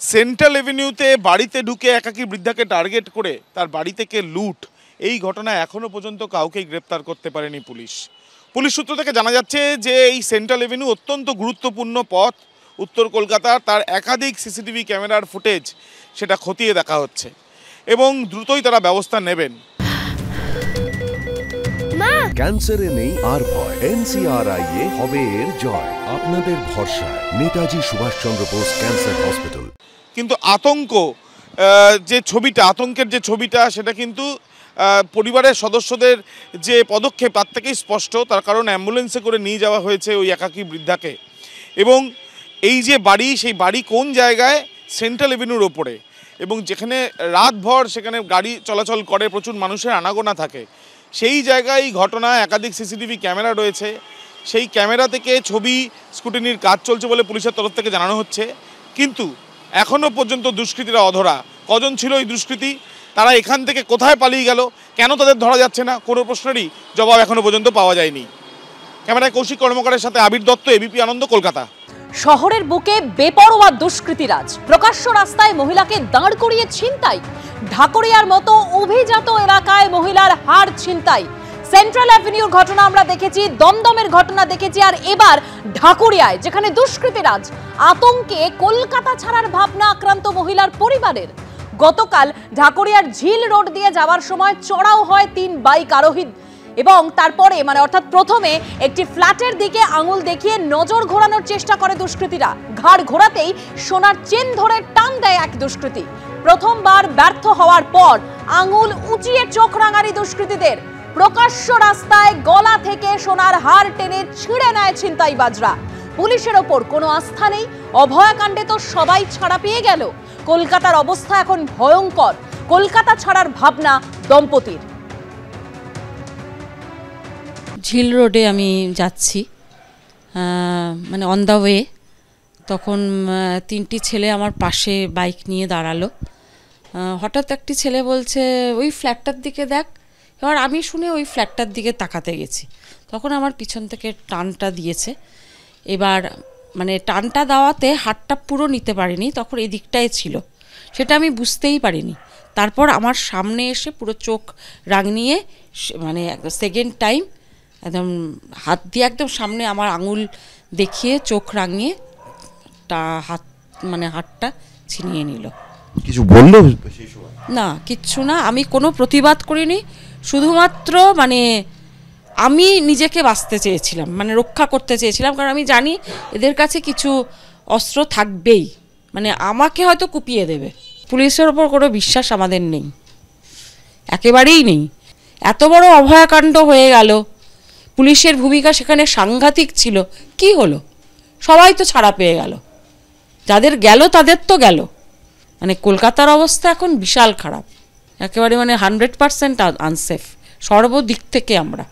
Central এভিনিউতে বাড়িতে ঢুকে একাকী বৃদ্ধাকে টার্গেট করে তার বাড়ি থেকে লুট, এই ঘটনা এখনও পর্যন্ত কাউকেই গ্রেপ্তার করতে পারেনি পুলিশ। পুলিশ সূত্র থেকে জানা যাচ্ছে যে এই সেন্ট্রাল এভিনিউ অত্যন্ত গুরুত্বপূর্ণ পথ উত্তর কলকাতার, তার একাধিক সিসিটিভি ক্যামেরার ফুটেজ সেটা খতিয়ে দেখা হচ্ছে এবং দ্রুতই তারা ব্যবস্থা নেবেন। ক্যান্সারে নেই আর ভয়, NCRI এ হবে এর জয়। আপনাদের ভরসা নেতাজি সুভাষচন্দ্র বোস ক্যান্সার হসপিটাল। কিন্তু আতঙ্কের যে ছবিটা সেটা কিন্তু পরিবারের সদস্যদের যে পদক্ষেপ তার থেকেই স্পষ্ট। তার কারণ অ্যাম্বুলেন্সে করে নিয়ে যাওয়া হয়েছে ওই একাকী বৃদ্ধাকে, এবং এই যে বাড়ি, সেই বাড়ি কোন জায়গায়, সেন্ট্রাল এভিনিউর ওপরে, এবং যেখানে রাতভর সেখানে গাড়ি চলাচল করে, প্রচুর মানুষের আনাগোনা থাকে, সেই জায়গায় ঘটনা। একাধিক সিসিটিভি ক্যামেরা রয়েছে, সেই ক্যামেরা থেকে ছবি স্ক্রুটিনির কাজ চলছে বলে পুলিশের তরফ থেকে জানানো হচ্ছে। কিন্তু এখনও পর্যন্ত দুষ্কৃতীরা অধরা। কজন ছিল এই দুষ্কৃতী, তারা এখান থেকে কোথায় পালিয়ে গেল, কেন তাদের ধরা যাচ্ছে না, কোনো প্রশ্নেরই জবাব এখনও পর্যন্ত পাওয়া যায়নি। ক্যামেরায় কৌশিক কর্মকারের সাথে আবির দত্ত, এবিপি আনন্দ, কলকাতা। শহরের বুকে বেপরোয়া দুষ্কৃতীরাজ, প্রকাশ্য রাস্তায় মহিলাকে দাঁড় করিয়ে ছিনতাই। ঢাকুরিয়ার মতো অভিজাত এলাকায় মহিলার হাড় ছিনতাই। সেন্ট্রাল অ্যাভিনিউর ঘটনা আমরা দেখেছি, দমদমের ঘটনা দেখেছি, আর এবার ঢাকুরিয়ায়, যেখানে দুষ্কৃতীরাজ আতঙ্কে কলকাতা ছাড়ার ভাবনা আক্রান্ত মহিলার পরিবারের। গতকাল ঢাকুরিয়ার ঝিল রোড দিয়ে যাওয়ার সময় চড়াও হয় 3 বাইক আরোহী, এবং তারপরে অর্থাৎ প্রথমে একটি ফ্ল্যাটের দিকে আঙুল দেখিয়ে নজর ঘোরানোর চেষ্টা করে দুষ্কৃতীরা। ঘাড় ঘোরাতেই সোনার চেন ধরে টান দেয় এক দুষ্কৃতী। প্রথমবার ব্যর্থ হওয়ার পর আঙুল উঁচিয়ে চোখ রাঙানি দুষ্কৃতীদের। প্রকাশ্য রাস্তায় গলা থেকে সোনার হার টেনে ছিঁড়ে নেয় ছিনতাইবাজরা। পুলিশের ওপর কোনো আস্থা নেই। অভয়াকাণ্ডে তো সবাই ছাড়া পেয়ে গেল, কলকাতার অবস্থা এখন ভয়ঙ্কর। কলকাতা ছাড়ার ভাবনা দম্পতির। ঝিল রোডে আমি যাচ্ছি, মানে অন দ্য ওয়ে, তখন 3টি ছেলে আমার পাশে বাইক নিয়ে দাঁড়ালো। হঠাৎ একটি ছেলে বলছে ওই ফ্ল্যাটটার দিকে দেখ। এবার আমি শুনে ওই ফ্ল্যাটটার দিকে তাকাতে গেছি, তখন আমার পিছন থেকে টানটা দিয়েছে। এবার মানে টানটা দেওয়াতে হাতটা পুরো নিতে পারিনি, তখন এদিকটায় ছিল, সেটা আমি বুঝতেই পারিনি। তারপর আমার সামনে এসে পুরো চোখ রাঙিয়ে, মানে সেকেন্ড টাইম একদম হাত দিয়ে একদম সামনে আমার আঙুল দেখিয়ে চোখ রাঙিয়ে হাতটা ছিনিয়ে নিল। কিছু বললো না, কিচ্ছু না, আমি কোনো প্রতিবাদ করিনি। শুধুমাত্র আমি নিজেকে বাঁচতে চেয়েছিলাম, রক্ষা করতে চেয়েছিলাম, কারণ আমি জানি এদের কাছে কিছু অস্ত্র থাকবেই, আমাকে হয়তো কুপিয়ে দেবে। পুলিশের ওপর কোনো বিশ্বাস আমাদের নেই, একেবারেই নেই। এত বড় অভয়াকাণ্ড হয়ে গেল, পুলিশের ভূমিকা সেখানে সাংঘাতিক ছিল। কি হলো? সবাই তো ছাড়া পেয়ে গেল, যাদের গেল তাদের তো গেল। কলকাতার অবস্থা এখন বিশাল খারাপ, একেবারে 100% আনসেফ সর্বদিক থেকে আমরা।